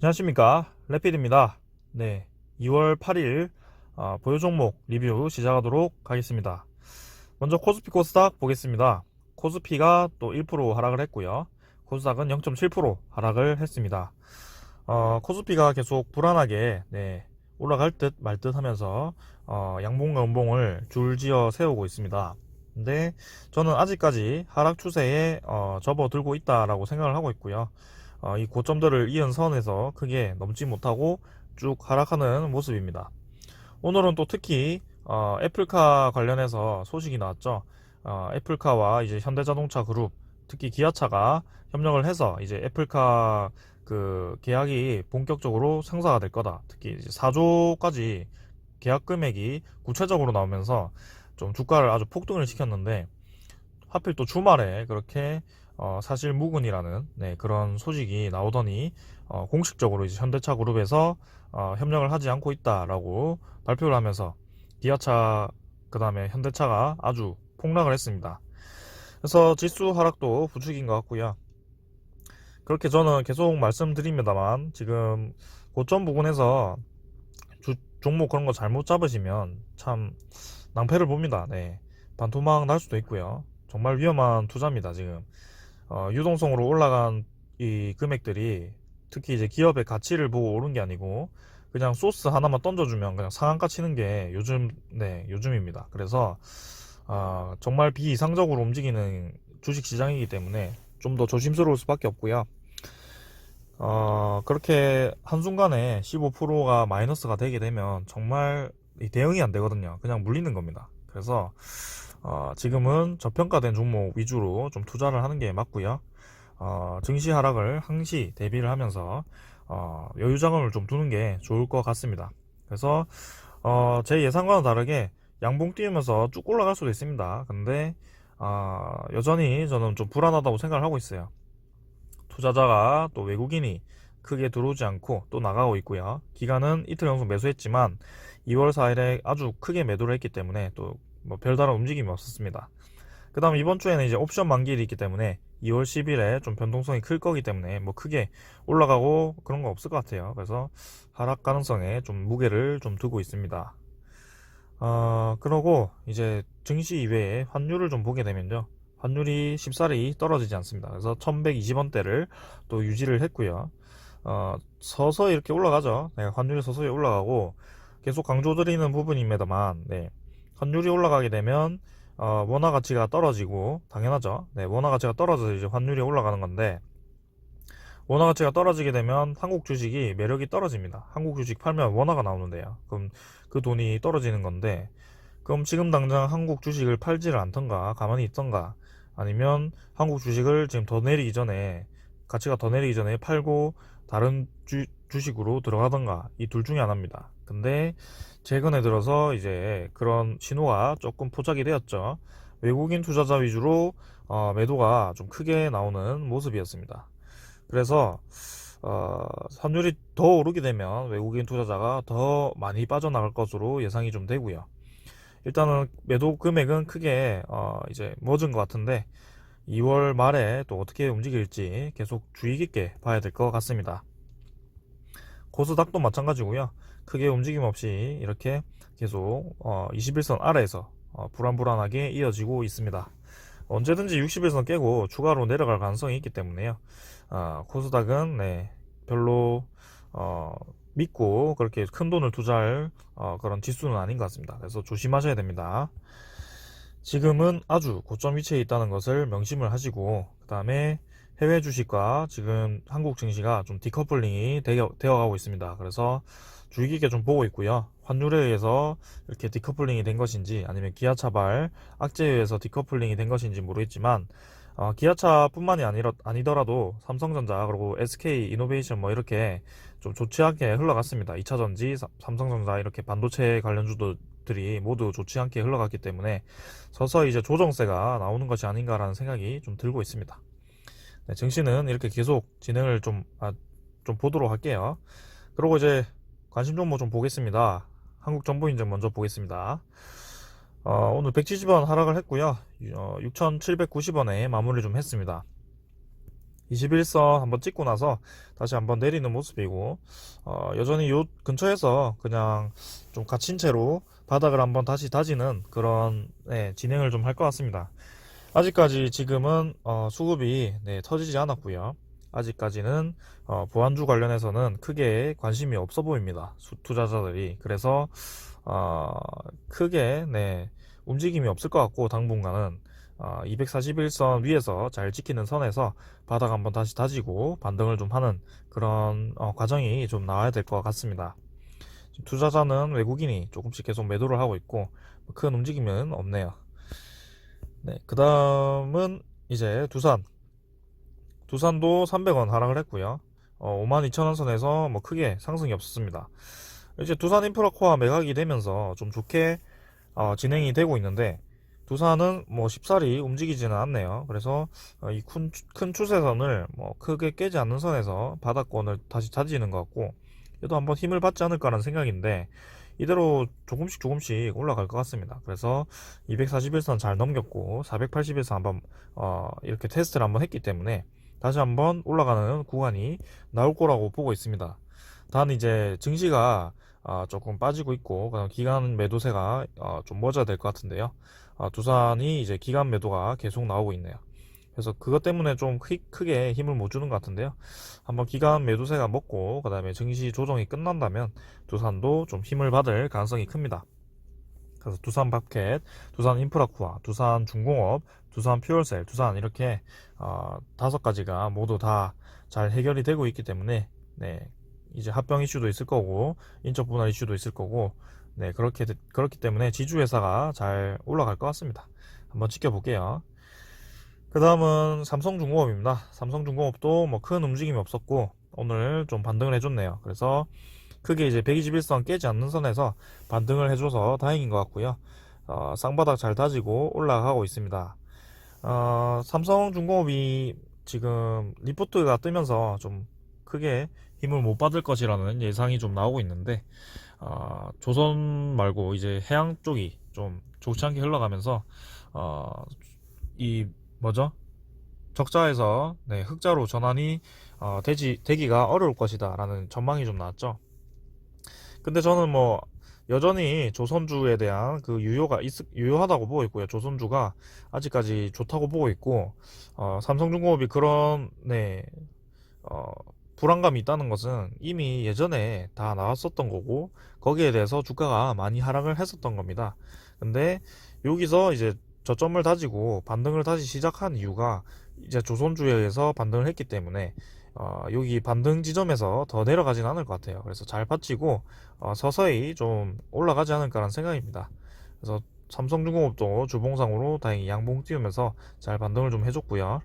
안녕하십니까, 래피드입니다. 네, 2월 8일 보유 종목 리뷰 시작하도록 하겠습니다. 먼저 코스피 코스닥 보겠습니다. 코스피가 또 1% 하락을 했고요. 코스닥은 0.7% 하락을 했습니다. 코스피가 계속 불안하게 올라갈 듯 말 듯 하면서 양봉과 음봉을 줄지어 세우고 있습니다. 근데 저는 아직까지 하락 추세에 접어들고 있다라고 생각을 하고 있고요. 이 고점들을 이은 선에서 크게 넘지 못하고 쭉 하락하는 모습입니다. 오늘은 또 특히 애플카 관련해서 소식이 나왔죠. 애플카와 이제 현대자동차 그룹, 특히 기아차가 협력을 해서 이제 애플카 그 계약이 본격적으로 생사가 될 거다. 특히 이제 4조까지 계약 금액이 구체적으로 나오면서 좀 주가를 아주 폭등을 시켰는데, 하필 또 주말에 그렇게 사실 무근이라는 그런 소식이 나오더니 공식적으로 이제 현대차 그룹에서 협력을 하지 않고 있다라고 발표를 하면서 기아차 그 다음에 현대차가 아주 폭락을 했습니다. 그래서 지수 하락도 부추긴 것 같고요. 그렇게 저는 계속 말씀드립니다만, 지금 고점 부근에서 종목 그런 거 잘못 잡으시면 참 낭패를 봅니다. 네. 반토막 날 수도 있고요. 정말 위험한 투자입니다. 지금 유동성으로 올라간 이 금액들이 특히 이제 기업의 가치를 보고 오른 게 아니고 그냥 소스 하나만 던져주면 그냥 상한가 치는 게 요즘입니다. 그래서 정말 비이상적으로 움직이는 주식 시장이기 때문에 좀 더 조심스러울 수밖에 없고요. 그렇게 한순간에 15%가 마이너스가 되게 되면 정말 대응이 안 되거든요. 그냥 물리는 겁니다. 그래서 지금은 저평가된 종목 위주로 좀 투자를 하는 게 맞고요. 증시 하락을 항시 대비를 하면서 여유 자금을 좀 두는 게 좋을 것 같습니다. 그래서 제 예상과는 다르게 양봉 띄우면서 쭉 올라갈 수도 있습니다. 근데 여전히 저는 좀 불안하다고 생각을 하고 있어요. 투자자가 또 외국인이 크게 들어오지 않고 또 나가고 있고요. 기간은 이틀 연속 매수했지만 2월 4일에 아주 크게 매도를 했기 때문에 또 뭐 별다른 움직임이 없었습니다. 그 다음 이번 주에는 이제 옵션 만기일이 있기 때문에 2월 10일에 좀 변동성이 클 거기 때문에 뭐 크게 올라가고 그런 거 없을 것 같아요. 그래서 하락 가능성에 좀 무게를 좀 두고 있습니다. 그러고 이제 증시 이외에 환율을 좀 보게 되면요. 환율이 쉽사리 떨어지지 않습니다. 그래서 1120원대를 또 유지를 했고요. 서서히 이렇게 올라가죠. 네, 환율이 서서히 올라가고 계속 강조드리는 부분입니다만, 환율이 올라가게 되면 원화 가치가 떨어지고 당연하죠. 원화 가치가 떨어져서 이제 환율이 올라가는 건데, 원화 가치가 떨어지게 되면 한국 주식이 매력이 떨어집니다. 한국 주식 팔면 원화가 나오는데요. 그럼 그 돈이 떨어지는 건데, 그럼 지금 당장 한국 주식을 팔지를 않던가 가만히 있던가, 아니면 한국 주식을 지금 더 내리기 전에, 가치가 더 내리기 전에 팔고 다른 주식으로 들어가던가, 이 둘 중에 하나입니다. 근데 최근에 들어서 이제 그런 신호가 조금 포착이 되었죠. 외국인 투자자 위주로 매도가 좀 크게 나오는 모습이었습니다. 그래서 환율이 더 오르게 되면 외국인 투자자가 더 많이 빠져나갈 것으로 예상이 좀 되고요. 일단은 매도 금액은 크게 이제 멎은 것 같은데 2월 말에 또 어떻게 움직일지 계속 주의 깊게 봐야 될 것 같습니다. 코스닥도 마찬가지고요. 크게 움직임 없이 이렇게 계속 21선 아래에서 불안불안하게 이어지고 있습니다. 언제든지 60일선 깨고 추가로 내려갈 가능성이 있기 때문에요. 코스닥은 별로 믿고 그렇게 큰 돈을 투자할 그런 지수는 아닌 것 같습니다. 그래서 조심하셔야 됩니다. 지금은 아주 고점 위치에 있다는 것을 명심을 하시고, 그 다음에 해외 주식과 지금 한국 증시가 좀 디커플링이 되어가고 있습니다. 그래서 주의 깊게 좀 보고 있고요. 환율에 의해서 이렇게 디커플링이 된 것인지 아니면 기아차발 악재에 의해서 디커플링이 된 것인지 모르겠지만, 기아차뿐만이 아니더라도 삼성전자 그리고 SK 이노베이션 뭐 이렇게 좀 좋지 않게 흘러갔습니다. 2차전지, 삼성전자 이렇게 반도체 관련주들이 모두 좋지 않게 흘러갔기 때문에 서서히 이제 조정세가 나오는 것이 아닌가라는 생각이 좀 들고 있습니다. 증시는 이렇게 계속 진행을 좀 보도록 할게요. 그리고 이제 관심 종목 좀 보겠습니다. 한국정보인증 먼저 보겠습니다. 오늘 170원 하락을 했고요. 6,790원에 마무리 좀 했습니다. 21선 한번 찍고 나서 다시 한번 내리는 모습이고, 여전히 요 근처에서 그냥 좀 갇힌 채로 바닥을 한번 다시 다지는 그런, 네, 진행을 좀 할 것 같습니다. 아직까지 지금은 수급이, 네, 터지지 않았고요. 아직까지는 보안주 관련해서는 크게 관심이 없어 보입니다. 투자자들이. 그래서 크게, 네, 움직임이 없을 것 같고, 당분간은 241선 위에서 잘 지키는 선에서 바닥 한번 다시 다지고 반등을 좀 하는 그런 과정이 좀 나와야 될 것 같습니다. 투자자는 외국인이 조금씩 계속 매도를 하고 있고 큰 움직임은 없네요. 네, 그 다음은 이제 두산도 300원 하락을 했고요. 52,000원 선에서 뭐 크게 상승이 없었습니다. 이제 두산 인프라코어 매각이 되면서 좀 좋게 진행이 되고 있는데, 두산은 뭐 쉽사리 움직이지는 않네요. 그래서 이 큰 추세선을 뭐 크게 깨지 않는 선에서 바닥권을 다시 다지는 것 같고, 얘도 한번 힘을 받지 않을까라는 생각인데, 이대로 조금씩 조금씩 올라갈 것 같습니다. 그래서 241선 잘 넘겼고 480에서 한번 이렇게 테스트를 한번 했기 때문에 다시 한번 올라가는 구간이 나올 거라고 보고 있습니다. 단 이제 증시가 조금 빠지고 있고, 그다음 기간 매도세가 좀 멎어야 될 것 같은데요. 두산이 이제 기간 매도가 계속 나오고 있네요. 그래서 그것 때문에 좀 크게 힘을 못 주는 것 같은데요. 한번 기간 매도세가 먹고 그다음에 증시 조정이 끝난다면 두산도 좀 힘을 받을 가능성이 큽니다. 그래서 두산 밥켓, 두산 인프라코아, 두산 중공업, 두산 퓨얼셀, 두산 이렇게 5가지가 모두 다 잘 해결이 되고 있기 때문에, 네, 이제 합병 이슈도 있을 거고 인적 분할 이슈도 있을 거고, 네, 그렇기 때문에 지주회사가 잘 올라갈 것 같습니다. 한번 지켜볼게요. 그 다음은 삼성중공업입니다. 삼성중공업도 뭐 큰 움직임이 없었고 오늘 좀 반등을 해줬네요. 그래서 크게 이제 121선 깨지 않는 선에서 반등을 해줘서 다행인 것 같고요. 쌍바닥 잘 다지고 올라가고 있습니다. 삼성중공업이 지금 리포트가 뜨면서 좀 크게 힘을 못 받을 것이라는 예상이 좀 나오고 있는데, 조선 말고 이제 해양 쪽이 좀 좋지 않게 흘러가면서 이 뭐죠? 적자에서, 네, 흑자로 전환이 되기가 어려울 것이다 라는 전망이 좀 나왔죠. 근데 저는 뭐 여전히 조선주에 대한 그 유효하다고 보고 있고요. 조선주가 아직까지 좋다고 보고 있고, 삼성중공업이 그런, 네, 어, 불안감이 있다는 것은 이미 예전에 다 나왔었던 거고, 거기에 대해서 주가가 많이 하락을 했었던 겁니다. 근데 여기서 이제 저점을 다지고 반등을 다시 시작한 이유가 이제 조선주에서 반등을 했기 때문에, 여기 반등 지점에서 더 내려가진 않을 것 같아요. 그래서 잘 받치고 서서히 좀 올라가지 않을까라는 생각입니다. 그래서 삼성중공업도 주봉상으로 다행히 양봉 띄우면서 잘 반등을 좀 해줬고요.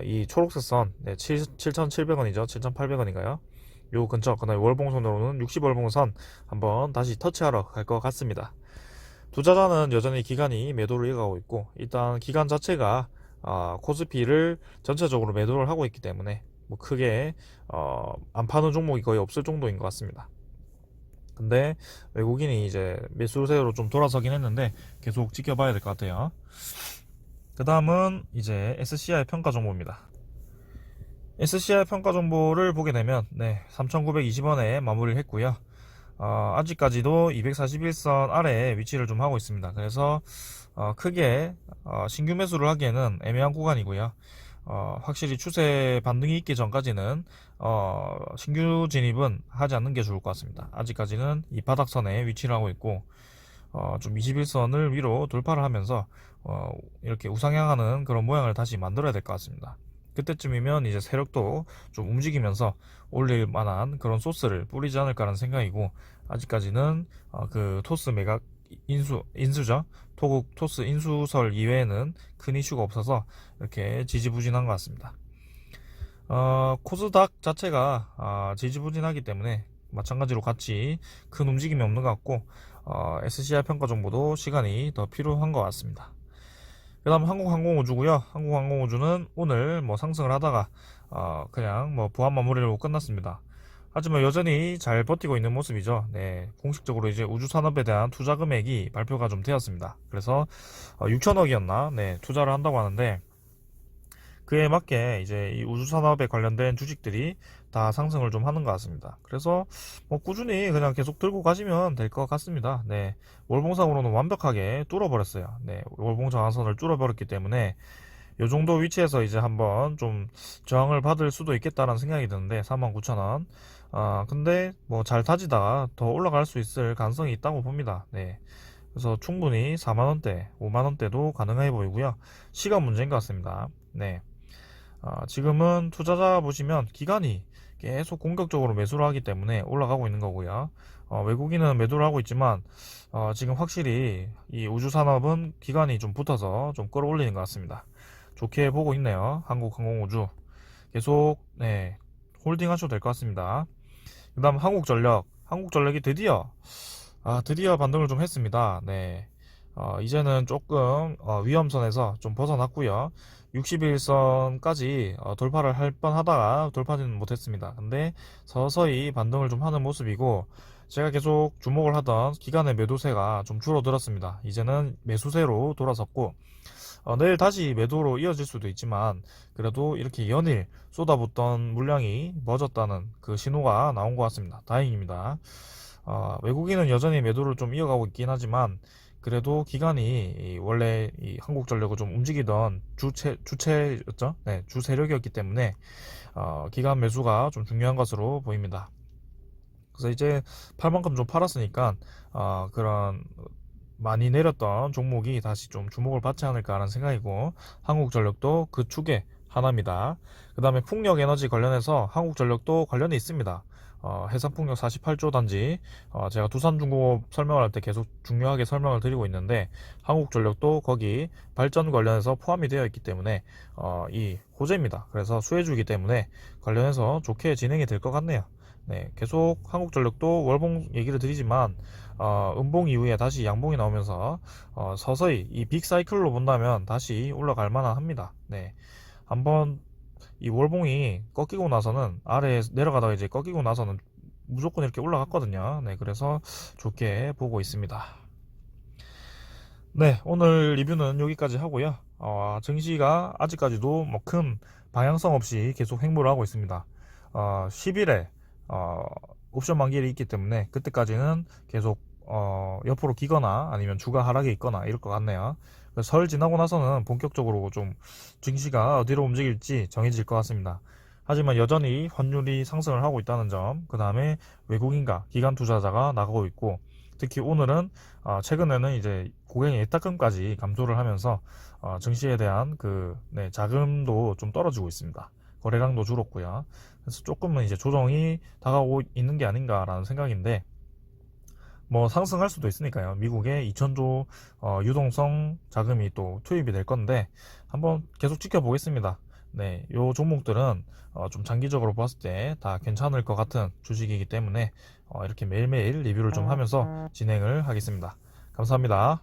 이 초록색 선, 네, 7,700원이죠. 7,800원인가요? 요 근처, 그다음에 월봉선으로는 60월봉선 한번 다시 터치하러 갈 것 같습니다. 투자자는 여전히 기간이 매도를 이어가고 있고, 일단 기간 자체가 코스피를 전체적으로 매도를 하고 있기 때문에 뭐 크게 안 파는 종목이 거의 없을 정도인 것 같습니다. 근데 외국인이 이제 매수세로 좀 돌아서긴 했는데 계속 지켜봐야 될 것 같아요. 그 다음은 이제 SCI 평가 정보입니다. SCI 평가 정보를 보게 되면, 네, 3,920원에 마무리를 했고요. 아직까지도 241선 아래에 위치를 좀 하고 있습니다. 그래서 크게 신규 매수를 하기에는 애매한 구간이고요. 확실히 추세 반등이 있기 전까지는 신규 진입은 하지 않는 게 좋을 것 같습니다. 아직까지는 이 바닥선에 위치를 하고 있고, 좀 21선을 위로 돌파를 하면서 이렇게 우상향하는 그런 모양을 다시 만들어야 될 것 같습니다. 그때쯤이면 이제 세력도 좀 움직이면서 올릴 만한 그런 소스를 뿌리지 않을까라는 생각이고, 아직까지는 그 토스 매각 인수죠. 토국 토스 인수설 이외에는 큰 이슈가 없어서 이렇게 지지부진한 것 같습니다. 코스닥 자체가 지지부진하기 때문에 마찬가지로 같이 큰 움직임이 없는 것 같고, SCI 평가 정보도 시간이 더 필요한 것 같습니다. 그 다음 한국항공우주고요. 한국항공우주는 오늘 뭐 상승을 하다가 그냥 뭐 부한 마무리로 끝났습니다. 하지만 여전히 잘 버티고 있는 모습이죠. 네, 공식적으로 이제 우주산업에 대한 투자 금액이 발표가 좀 되었습니다. 그래서 6천억이었나, 네, 투자를 한다고 하는데, 그에 맞게 이제 이 우주산업에 관련된 주식들이 다 상승을 좀 하는 것 같습니다. 그래서 뭐 꾸준히 그냥 계속 들고 가시면 될 것 같습니다. 네. 월봉상으로는 완벽하게 뚫어버렸어요. 네. 월봉 저항선을 뚫어버렸기 때문에 요 정도 위치에서 이제 한번 좀 저항을 받을 수도 있겠다라는 생각이 드는데 49,000원. 근데 뭐 잘 타지다가 더 올라갈 수 있을 가능성이 있다고 봅니다. 네. 그래서 충분히 4만원대, 5만원대도 가능해 보이고요. 시간 문제인 것 같습니다. 네. 지금은 투자자 보시면 기관이 계속 공격적으로 매수를 하기 때문에 올라가고 있는 거고요. 외국인은 매도를 하고 있지만 지금 확실히 이 우주산업은 기관이 좀 붙어서 좀 끌어올리는 것 같습니다. 좋게 보고 있네요. 한국항공우주 계속 네, 홀딩 하셔도 될 것 같습니다. 그 다음 한국전력이 드디어 반등을 좀 했습니다. 네. 이제는 조금 위험선에서 좀 벗어났고요. 61선까지 돌파를 할 뻔하다가 돌파는 못했습니다. 근데 서서히 반등을 좀 하는 모습이고, 제가 계속 주목을 하던 기간의 매도세가 좀 줄어들었습니다. 이제는 매수세로 돌아섰고, 내일 다시 매도로 이어질 수도 있지만 그래도 이렇게 연일 쏟아붓던 물량이 멎었다는 그 신호가 나온 것 같습니다. 다행입니다. 외국인은 여전히 매도를 좀 이어가고 있긴 하지만 그래도 기관이 원래 이 한국전력을 좀 움직이던 주체였죠. 네, 주 세력이었기 때문에 기관 매수가 좀 중요한 것으로 보입니다. 그래서 이제 팔 만큼 좀 팔았으니까 그런 많이 내렸던 종목이 다시 좀 주목을 받지 않을까라는 생각이고, 한국전력도 그 축의 하나입니다. 그 다음에 풍력에너지 관련해서 한국전력도 관련이 있습니다. 해상풍력 48조 단지, 제가 두산중공업 설명을 할 때 계속 중요하게 설명을 드리고 있는데, 한국전력도 거기 발전 관련해서 포함이 되어 있기 때문에 이 호재입니다. 그래서 수혜주기 때문에 관련해서 좋게 진행이 될 것 같네요. 네, 계속 한국전력도 월봉 얘기를 드리지만 음봉 이후에 다시 양봉이 나오면서 서서히 이 빅사이클로 본다면 다시 올라갈 만한 합니다. 네, 한번 이 월봉이 꺾이고 나서는 아래에 내려가다가 이제 꺾이고 나서는 무조건 이렇게 올라갔거든요. 네, 그래서 좋게 보고 있습니다. 네, 오늘 리뷰는 여기까지 하고요. 증시가 아직까지도 뭐 큰 방향성 없이 계속 횡보를 하고 있습니다. 10일에 옵션 만기일이 있기 때문에 그때까지는 계속 옆으로 기거나 아니면 주가 하락에 있거나 이럴 것 같네요. 설 지나고 나서는 본격적으로 좀 증시가 어디로 움직일지 정해질 것 같습니다. 하지만 여전히 환율이 상승을 하고 있다는 점, 그 다음에 외국인과 기관 투자자가 나가고 있고, 특히 오늘은 최근에는 이제 고객의 예탁금까지 감소를 하면서 증시에 대한 그 자금도 좀 떨어지고 있습니다. 거래량도 줄었고요. 그래서 조금은 이제 조정이 다가오고 있는 게 아닌가라는 생각인데, 뭐 상승할 수도 있으니까요. 미국의 2천조 유동성 자금이 또 투입이 될 건데 한번 계속 지켜보겠습니다. 네, 요 종목들은 좀 장기적으로 봤을 때 다 괜찮을 것 같은 주식이기 때문에 이렇게 매일매일 리뷰를 좀 하면서 진행을 하겠습니다. 감사합니다.